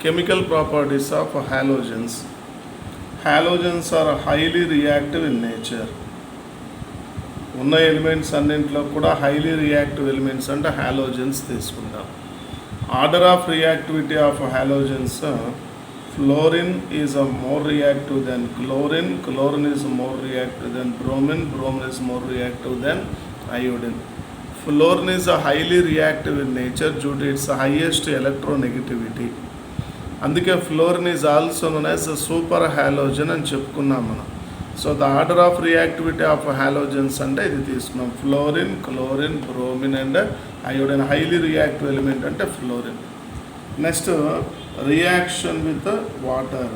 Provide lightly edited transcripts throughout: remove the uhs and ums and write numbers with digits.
chemical properties of halogens. Halogens are highly reactive in nature. ఉన్న elements అన్నింటిలో కూడా highly reactive elements అంటే halogens తీసుకుంటాం. Order of reactivity of halogens, fluorine is more reactive than chlorine, chlorine is more reactive than bromine, bromine is more reactive than iodine. Fluorine is a highly reactive in nature due to its highest electronegativity. అందుకే fluorine is also known as super halogen అని చెప్పుకున్నాం మనం. So the order of reactivity of halogens అంటే ఇది తీసుకున్నాం. Fluorine, chlorine, bromine and iodine. Highly reactive element అంటే fluorine. Next reaction with water.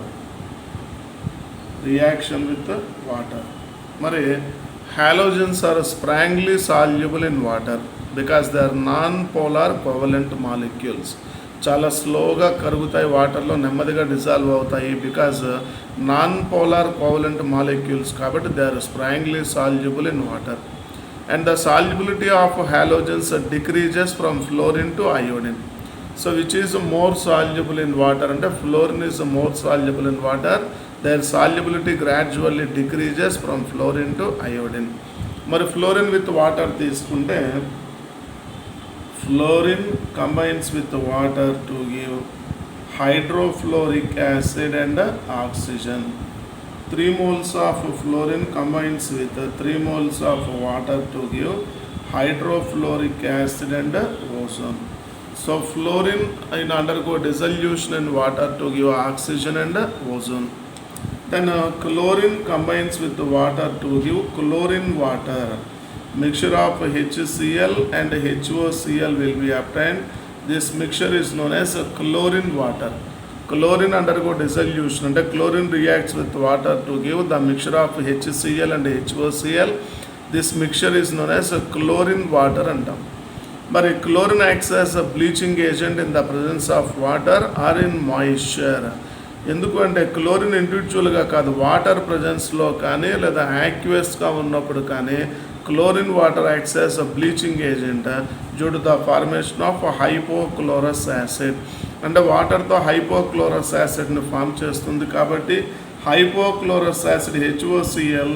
Reaction with water. మరి halogens are strongly soluble in water because they are non-polar covalent molecules. చాలా స్లోగా కరుగుతాయి, వాటర్లో నెమ్మదిగా dissolve అవుతాయి. Because non polar covalent molecules కాబట్టి they are strongly soluble in water. And the solubility of halogens decreases from fluorine to iodine. So which is more soluble in water అంటే fluorine is more soluble in water. their solubility gradually decreases from fluorine to iodine. మరి fluorine with water తీసుకుంటే fluorine combines with water to give hydrofluoric acid and oxygen. 3 moles of fluorine combines with 3 moles of water to give hydrofluoric acid and ozone. So fluorine undergo dissolution in water to give oxygen and ozone. Then chlorine combines with the water to give chlorine water. Mixture of HCl and HOCl will be obtained. This mixture is known as chlorine water. Chlorine undergo dissolution and chlorine reacts with water to give the mixture of HCl and HOCl. This mixture is known as chlorine water antam. But chlorine acts as a bleaching agent in the presence of water or in moisture. ఎందుకు అంటే chlorine ఇండివిజువల్గా కాదు, water ప్రజెన్స్లో కానీ లేదా యాక్యువస్గా ఉన్నప్పుడు కానీ chlorine water acts as a bleaching agent due to the formation of hypochlorous acid. అంటే వాటర్తో హైపోక్లోరస్ యాసిడ్ని ఫామ్ చేస్తుంది కాబట్టి hypochlorous acid HOCl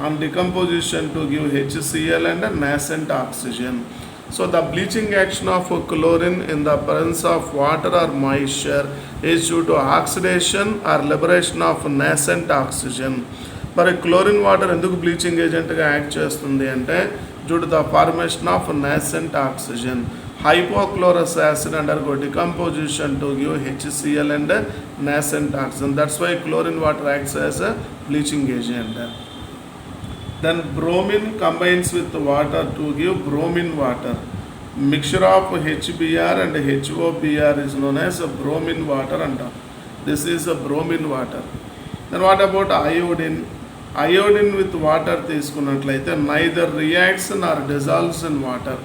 on decomposition to give HCl and nascent oxygen. So the bleaching action of chlorine in the presence of water or moisture is due to oxidation or liberation of nascent oxygen. మరి chlorine water ఎందుకు bleaching ఏజెంట్గా act చేస్తుంది అంటే due to the formation of nascent oxygen. Hypochlorous acid undergo decomposition to give HCl and nascent oxygen. That's why chlorine water acts as a bleaching agent. Then bromine combines with water to give bromine water. Mixture of HBr and HOBr is known as a bromine water and this is a bromine water. Then what about iodine? Iodine with water తీసుకున్నట్లయితే neither reacts nor dissolves in water.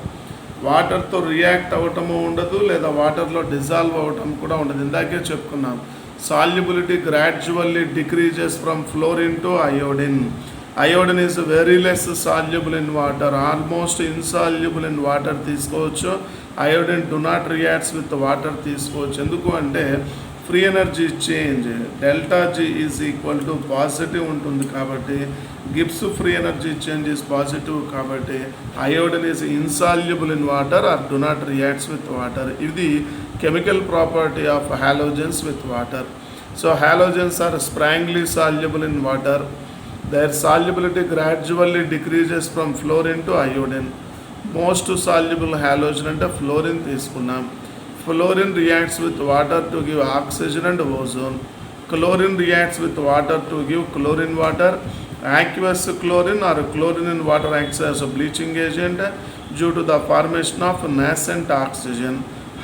వాటర్తో react అవ్వటము ఉండదు లేదా వాటర్లో dissolve అవ్వటం కూడా ఉండదు. ఇందాకే చెప్పుకున్నాం, solubility gradually decreases from fluorine to iodine. Iodine is very less soluble in water, almost insoluble in water తీసుకోవచ్చు. Iodine do not reacts with water తీసుకోవచ్చు. ఎందుకు అంటే free energy change delta G is equal to positive ఉంటుంది కాబట్టి Gibbs free energy change is positive కాబట్టి iodine is insoluble in water or do not reacts with water. ఇది chemical property of halogens with water. So halogens are strongly soluble in water. Their solubility gradually decreases from fluorine to iodine. Most soluble halogen అంటే fluorine తీసుకున్నాం. Fluorine reacts with water to give oxygen and ozone. Chlorine reacts with water to give chlorine water. Aqueous chlorine or chlorine in water acts as a bleaching agent due to the formation of nascent oxygen.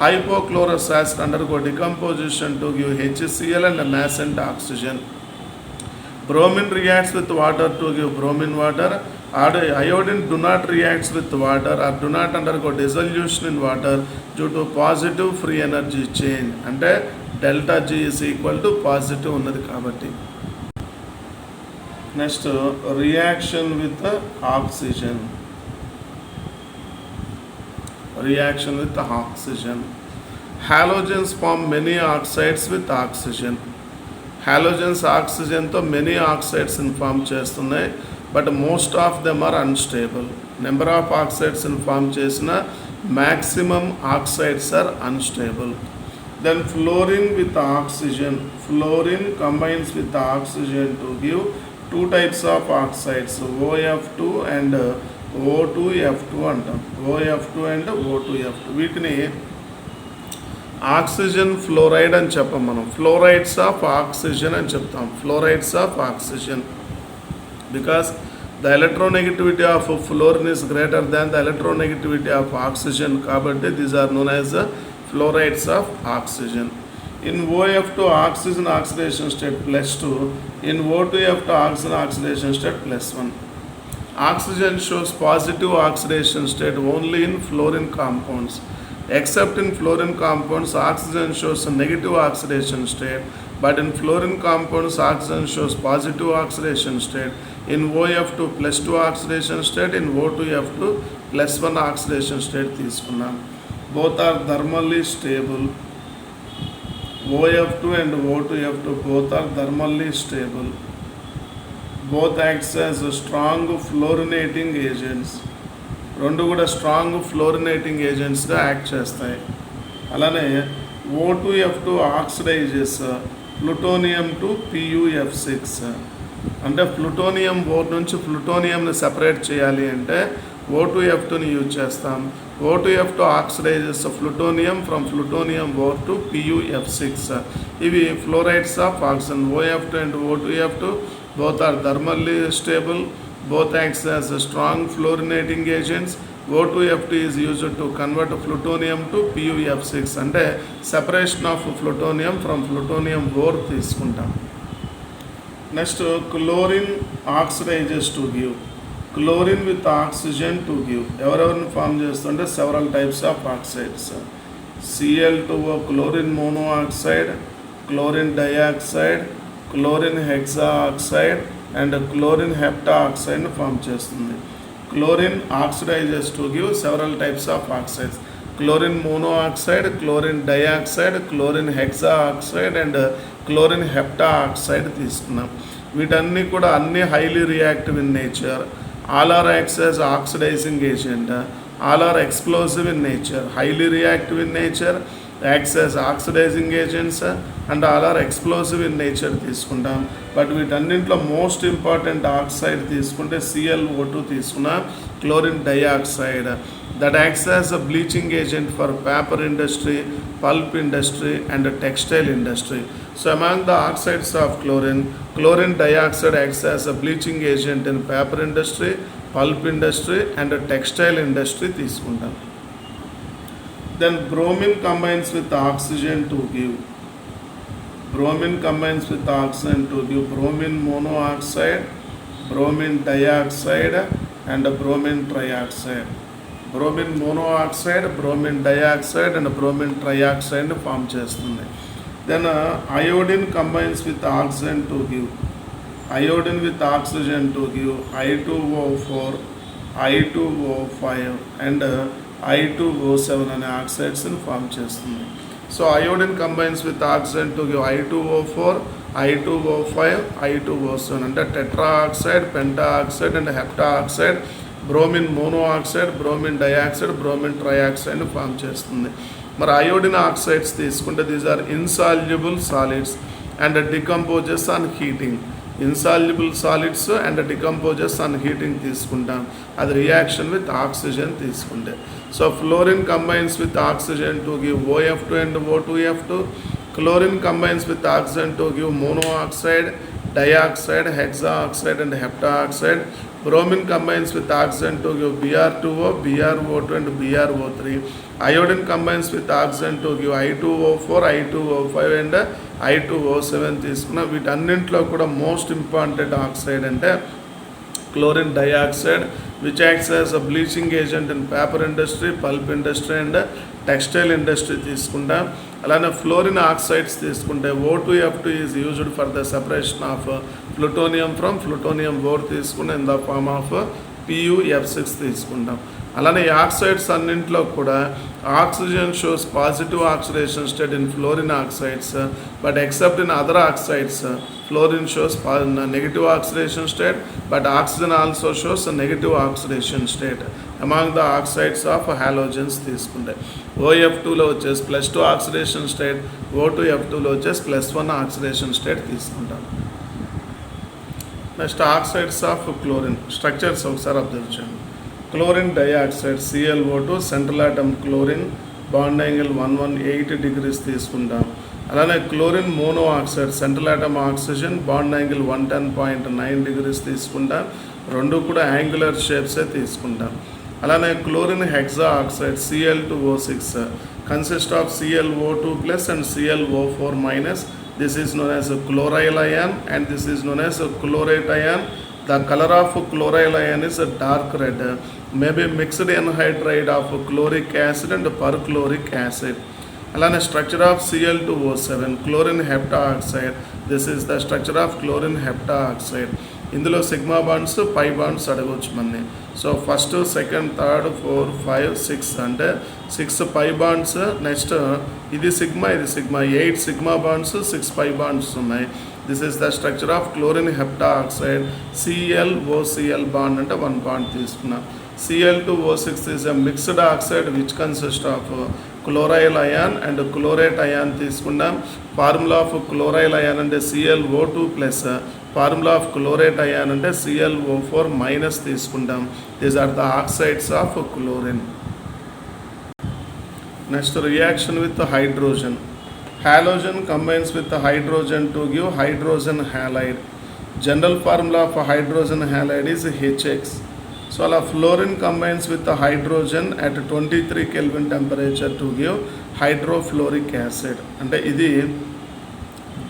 Hypochlorous acid undergo decomposition to give HCl and nascent oxygen. Bromine reacts with water to give bromine water. Iodine do not reacts with water or do not undergo dissolution in water due to positive free energy change. అంటే delta G is equal to positive ఉన్నది కాబట్టి. Next reaction with oxygen. Reaction with oxygen. Halogens form many oxides with oxygen. Halogens ఆక్సిజన్తో many ఆక్సైడ్స్ని form చేస్తున్నాయి, but most of them are unstable. Number of ఆక్సైడ్స్ని form చేసిన maximum oxides are unstable. Then fluorine with oxygen. Fluorine combines with oxygen to give two types of oxides, OF2 and O2F2 అంటాం. OF2 and O2F2. వీటిని oxygen fluoride అని చెప్పం మనం. Fluorides of oxygen అని చెప్తాం. Fluorides of oxygen because the electronegativity of fluorine is greater than the electronegativity of oxygen. కాబట్టి these are known as fluorides of oxygen. In OF2 oxygen oxidation state +2, in O2F2 oxygen oxidation state +1. Oxygen shows positive oxidation state only in fluorine compounds. Except in fluorine compounds, oxygen shows a negative oxidation state, but in fluorine compounds, oxygen shows positive oxidation state. In OF2 +2 oxidation state, in O2F2 +1 oxidation state తీసుకున్నాం. Both are thermally stable. OF2 and O2F2 both are thermally stable. Both acts as strong fluorinating agents. రెండు కూడా strong fluorinating ఏజెంట్స్గా act చేస్తాయి. అలానే O2F2 oxidises plutonium to PuF6. అంటే plutonium or నుంచి ప్లూటోనియంని separate చేయాలి అంటే O2F2ని use చేస్తాం. O2F2 oxidises plutonium from plutonium ore to PuF6. ఇవి fluorides of oxygen. OF2 and O2F2 both are thermally stable. Both acts as a strong fluorinating agents. O2F2 is used to convert plutonium to PuF6. అంటే separation of plutonium from plutonium ore తీసుకుంటాం. Next chlorine oxidizes to give. Chlorine with oxygen to give ఎవరెవరిని form చేస్తుంటే several types of oxides. Cl2O chlorine mono oxide, chlorine dioxide, chlorine hexa oxide and chlorine hepta ఆక్సైడ్ను form చేస్తుంది. Chlorine oxidizes to give several types of oxides. Chlorine mono oxide, chlorine dioxide, chlorine hexa oxide and chlorine hepta oxide తీసుకున్నాం. వీటన్నీ కూడా అన్ని highly reactive in nature. All are acts as oxidising agent. All are explosive in nature. Highly reactive in nature, acts as oxidising agents and all are explosive in nature తీసుకుంటాం. But వీటన్నింటిలో most important oxide తీసుకుంటే ClO2 తీసుకున్న chlorine dioxide. That acts as a bleaching agent for paper industry, pulp industry and textile industry. So among the oxides of chlorine, chlorine dioxide acts as a bleaching agent in paper industry, pulp industry and textile industry తీసుకుంటాం. Then bromine combines with oxygen to give. Bromine combines with oxygen to give bromine monoxide, bromine dioxide and bromine trioxide. Bromine monoxide, bromine dioxide and bromine trioxide form చేస్తుంది. Then iodine combines with oxygen to give. Iodine with oxygen to give I2O4, I2O5 and I2O7 అనే ఆక్సైడ్స్ని form చేస్తుంది. So iodine combines with oxygen to give I2O4, I2O5, I2O7 అంటే tetra oxide, penta oxide and hepta oxide, bromine mono oxide, bromine dioxide, bromine ట్రయాక్సైడ్ని form చేస్తుంది. మరి iodine oxides తీసుకుంటే these are insoluble solids and decomposes on heating. Insoluble solids and decomposes on heating తీసుకుంటాం. అది reaction with oxygen తీసుకుంటే. So fluorine combines with oxygen to give OF2 and O2F2. Chlorine combines with oxygen to give mono oxide, dioxide, hexa oxide and hepta oxide. Bromine combines with oxygen to give Br2O, BrO2 and BrO3. Iodine combines with oxygen to give I2O4, I2O5 and I2O7 తీసుకున్న. వీటన్నింటిలో కూడా most important oxide అంటే chlorine dioxide, which acts as a bleaching agent in paper industry, pulp industry and textile industry తీసుకుంటాం. అలానే fluorine oxides తీసుకుంటే O2F2 is used for the separation of plutonium from plutonium ore తీసుకుంటే in the form of PuF6 తీసుకుంటాం. అలానే ఈ oxides అన్నింటిలో కూడా oxygen shows positive oxidation state in fluorine oxides, but except in other oxides fluorine shows negative oxidation state, but oxygen also shows negative oxidation state among the oxides of halogens తీసుకుంటే. OF2లో వచ్చేసి +2 oxidation state, O2F2లో వచ్చేసి +1 oxidation state తీసుకుంటాం. Next oxides of chlorine structures ఒకసారి observe చేయండి. Chlorine dioxide ClO2 central atom chlorine, bond angle 118 degrees తీసుకుంటాం. అలానే chlorine mono oxide central atom oxygen, bond angle 110.9 degrees తీసుకుంటాం. రెండు కూడా యాంగులర్ షేప్సే తీసుకుంటాం. అలానే chlorine hexa oxide Cl2O6 consist of ClO2+ and ClO4-. This is known as a chloryl ion and this is known as a chlorate ion. The color of chloryl ion is a dark red, may be mixed anhydride of chloric acid and perchloric acid. అలానే structure of Cl2O7 chlorine hepta oxide. This is the structure of chlorine hepta oxide. ఇందులో sigma bonds, పై bonds అడగవచ్చు మనని. So first, second, third, 4, 5, 6 అంటే 6 pi bonds. Next ఇది sigma, ఇది sigma, 8 sigma bonds, 6 pi bonds ఉన్నాయి. This is the structure of chlorine hepta oxide. ClOCl bond అంటే 1 bond తీసుకున్నాం. Cl2O6 is a mixed oxide which consists of chloride ion and chlorate ion తీసుకున్నాం. Formula of chloryl ion అంటే ClO2+, formula of chlorate ion అంటే ClO4- తీసుకుంటాం. These are the oxides of chlorine. Next reaction with hydrogen. Halogen combines with hydrogen to give hydrogen halide. General formula for hydrogen halide is HX. So fluorine combines with the hydrogen at 23 Kelvin temperature to give hydrofluoric acid. అంటే ఇది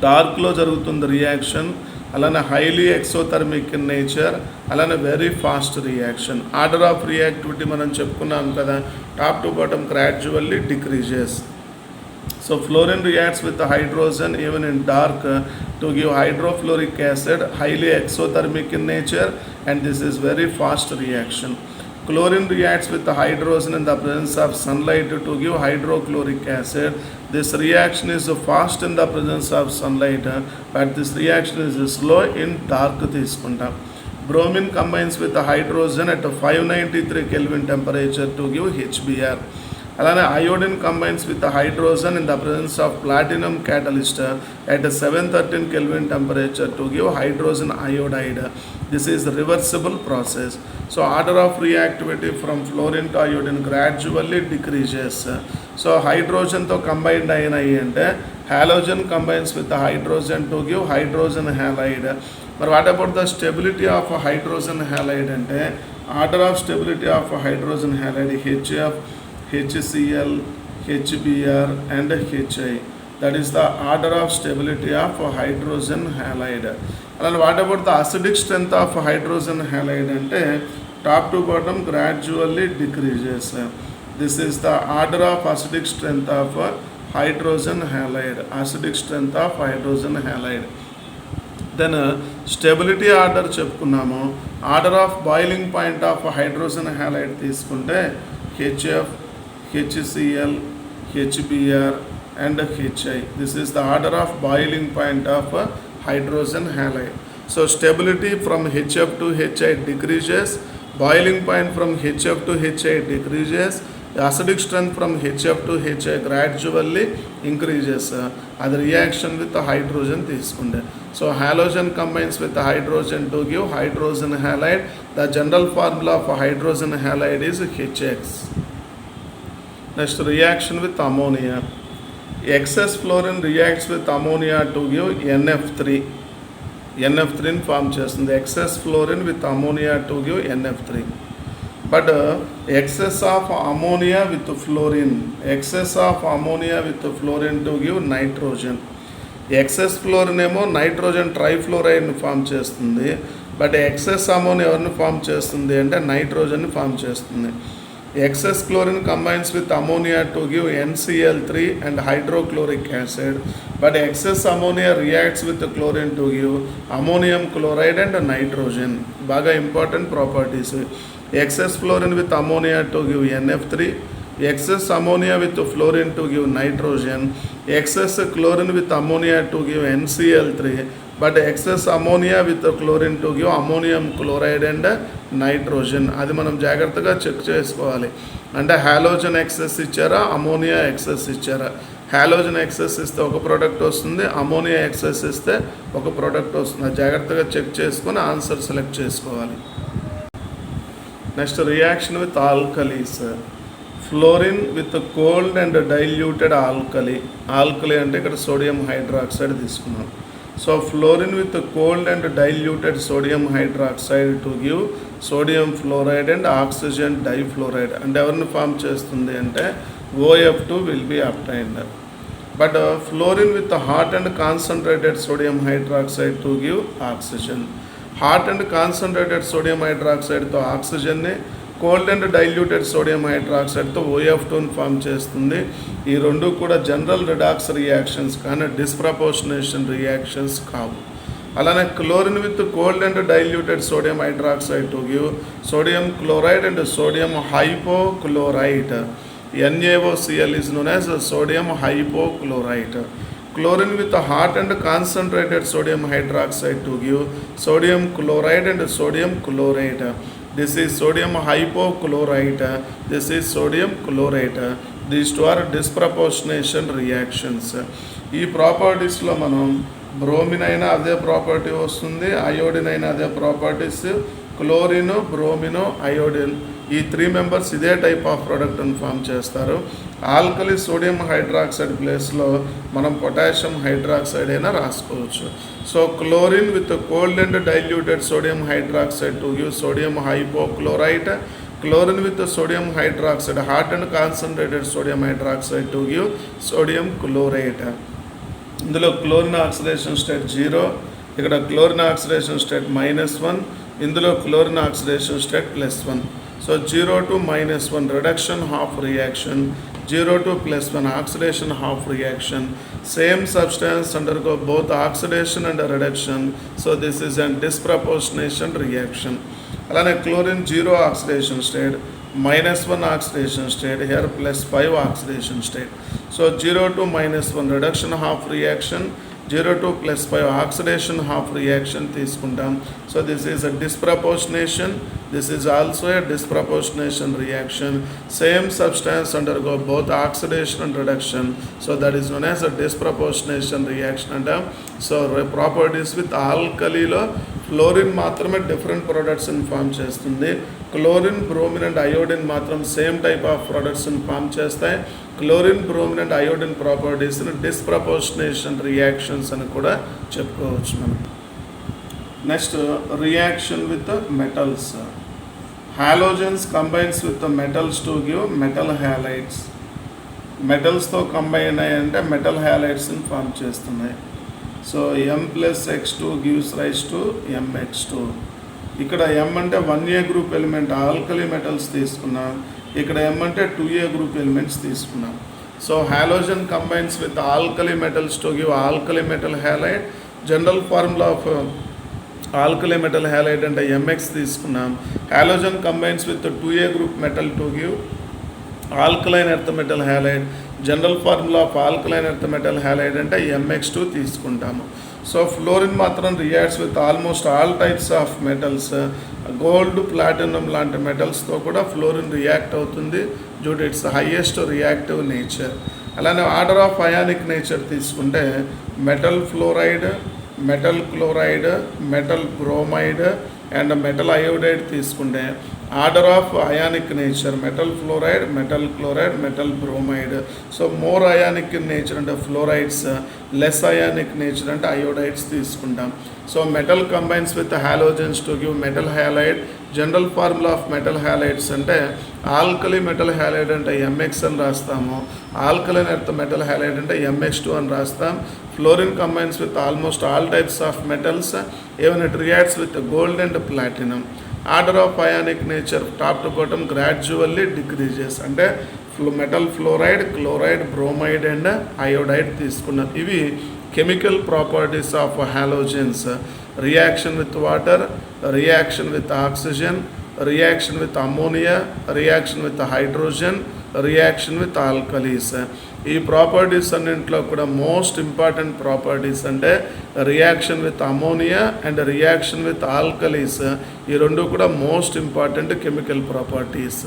డార్క్లో జరుగుతుంది reaction. అలానే highly exothermic in nature, అలానే very fast reaction. Order of reactivity మనం చెప్పుకున్నాం కదా, top to bottom gradually decreases. So fluorine reacts with the hydrogen even in dark to give hydrofluoric acid, highly exothermic in nature, and this is very fast reaction. Chlorine reacts with the hydrogen in the presence of sunlight to give hydrochloric acid. This reaction is fast in the presence of sunlight, but this reaction is slow in dark తీసుకుంటాం. Bromine combines with the hydrogen at 593 Kelvin temperature to give HBr. అలానే iodine combines with the hydrogen in the presence of platinum catalyst at 713 Kelvin temperature to give hydrogen iodide. This is a reversible process. So order of reactivity from fluorine to iodine gradually decreases. So hydrogen to combined అయినాయి అంటే halogen combines with the hydrogen to give hydrogen halide. మరి what about the stability of hydrogen halide అంటే order of stability of hydrogen halide HF, HCl, HBr and HI. That is the order of stability of hydrogen halide. And what about the acidic strength of hydrogen halide? Ante top to bottom gradually decreases. This is the order of acidic strength of hydrogen halide. Acidic strength of hydrogen halide. Then stability order చెప్పుకున్నాము. Order of boiling point of hydrogen halide తీసుకుంటే HF, HCl, HBr and HI. This is the order of boiling point of hydrogen halide. So stability from HF to HI decreases, boiling point from HF to HI decreases, the acidic strength from HF to HI gradually increases. That reaction with the hydrogen తీసుకుంటే. So halogen combines with the hydrogen to give hydrogen halide. The general formula for hydrogen halide is HX. Next reaction with ammonia. Excess fluorine reacts with ammonia to give NF3. NF3 form చేస్తుంది. Excess fluorine with ammonia to give NF3. But excess of ammonia with fluorine. Excess of ammonia with fluorine to give nitrogen. Excess fluorine ఏమో nitrogen ట్రైఫ్లోరైడ్ని form చేస్తుంది. But excess ammonia ఎవరిని form చేస్తుంది అంటే నైట్రోజన్ని form చేస్తుంది. Excess chlorine combines with ammonia to give NCl3 and hydrochloric acid, but excess ammonia reacts with the chlorine to give ammonium chloride and nitrogen. Baga important properties. Excess fluorine with ammonia to give NF3, excess ammonia with fluorine to give nitrogen, excess chlorine with ammonia to give NCl3, but excess ammonia with chlorine to give ammonium chloride and nitrogen. అది మనం జాగ్రత్తగా check చేసుకోవాలి. అంటే halogen excess ఇచ్చారా, ammonia excess ఇచ్చారా? Halogen excess ఇస్తే ఒక product వస్తుంది, అమోనియా ఎక్సెస్ ఇస్తే ఒక ప్రోడక్ట్ వస్తుంది. జాగ్రత్తగా చెక్ చేసుకొని ఆన్సర్ సెలెక్ట్ చేసుకోవాలి. Next reaction with alkalis. Fluorine with cold and diluted alkali. Alkali అంటే ఇక్కడ సోడియం హైడ్రాక్సైడ్ తీసుకున్నాం. So fluorine with cold and diluted sodium hydroxide to give sodium fluoride and oxygen difluoride. అంటే ఎవరిని form చేస్తుంది అంటే OF2 will be obtained. But fluorine with hot and concentrated sodium hydroxide to give oxygen. Hot and concentrated sodium హైడ్రాక్సైడ్తో ఆక్సిజన్ని, cold and diluted sodium హైడ్రాక్సైడ్తో OF2ని form చేస్తుంది. ఈ రెండు కూడా జనరల్ రిడాక్స్ రియాక్షన్స్ కానీ డిస్ప్రపోర్షనేషన్ రియాక్షన్స్ కావు. అలానే chlorine with cold and diluted sodium hydroxide to give sodium chloride and sodium hypochlorite. NaOCl is known as sodium hypochlorite. Chlorine with hot and concentrated sodium hydroxide to give sodium chloride and sodium chlorate. This is sodium hypochlorite. This is sodium chlorate. These two are disproportionation reactions. ఈ ప్రాపర్టీస్లో మనం bromine అయినా అదే property వస్తుంది, iodine అయినా అదే properties, chlorine, బ్రోమినో, iodine ఈ 3 members ఇదే type of ప్రోడక్ట్ని ఫామ్ చేస్తారు. ఆల్కలీ సోడియం హైడ్రాక్సైడ్ ప్లేస్లో మనం పొటాషియం హైడ్రాక్సైడ్ అయినా రాసుకోవచ్చు. So chlorine with cold and diluted sodium hydroxide to give sodium hypochlorite, chlorine with sodium hydroxide hot and concentrated sodium hydroxide to give sodium chlorite. ఇందులో chlorine oxidation state 0, ఇక్కడ chlorine oxidation state -1, ఇందులో chlorine oxidation state +1. So 0 to -1 reduction half reaction, 0 to +1 oxidation half reaction. Same substance undergo both oxidation and reduction. So this is a disproportionation reaction. అలానే chlorine 0 oxidation state, -1 oxidation state, here +5 oxidation state. So 0 to -1 reduction half reaction, 0 to +5 oxidation half reaction తీసుకుంటాం. So this is a disproportionation. This is also a disproportionation reaction. Same substance undergo both oxidation and reduction. So that is known as a disproportionation reaction. And so properties with alkaliలో fluorine మాత్రమే different ప్రొడక్ట్స్ని form చేస్తుంది. Chlorine, bromine and iodine మాత్రం same type of ప్రొడక్ట్స్ని form చేస్తాయి. Chlorine, bromine and iodine ప్రాపర్టీస్ని disproportionation reactions అని కూడా చెప్పుకోవచ్చు మనం. Next reaction with metals. Halogens combines with metals to give metal halides. మెటల్స్తో కంబైన్ అయ్యంటే మెటల్ హ్యాలైడ్స్ని ఫామ్ చేస్తున్నాయి. So M+X2 gives rise to MX2. ఇక్కడ M అంటే 1A group element alkali metals తీసుకున్నాం, ఇక్కడ M అంటే 2A గ్రూప్ ఎలిమెంట్స్ తీసుకున్నాం. So halogen combines with alkali metals to give alkali metal halide. General formula of alkali metal halide అంటే MX తీసుకున్నాం. Halogen combines with 2A group metal to give alkaline earth metal halide. General formula of alkaline earth metal halide అంటే MX2 తీసుకుంటాము. So fluorine మాత్రం reacts with almost all types of metals. Gold, platinum లాంటి మెటల్స్తో కూడా fluorine react అవుతుంది due to it's highest reactive nature. అలానే order of ionic nature తీసుకుంటే metal fluoride, metal chloride, metal bromide and metal iodide తీసుకుంటే order of ionic nature metal fluoride, metal chloride, metal bromide. So more ionic in nature అంటే fluorides, less ionic nature అంటే iodides తీసుకుంటాం. So metal combines with halogens to give metal halide. General formula of metal halides అంటే alkali metal halide అంటే MX అని రాస్తాము, alkaline earth metal halide అంటే MX2 అని రాస్తాం. Fluorine combines with almost all types of metals, even it reacts with gold and platinum. Order of ionic nature top to bottom gradually decreases. అంటే metal fluoride, chloride, bromide and iodide తీసుకున్నాం. ఇవి chemical properties of halogens. Reaction with water, reaction with oxygen, reaction with ammonia, reaction with hydrogen, reaction with alkalis. ఈ properties అన్నింటిలో కూడా most important properties అంటే reaction with ammonia and reaction with alkalis. ఈ రెండు కూడా most important chemical properties.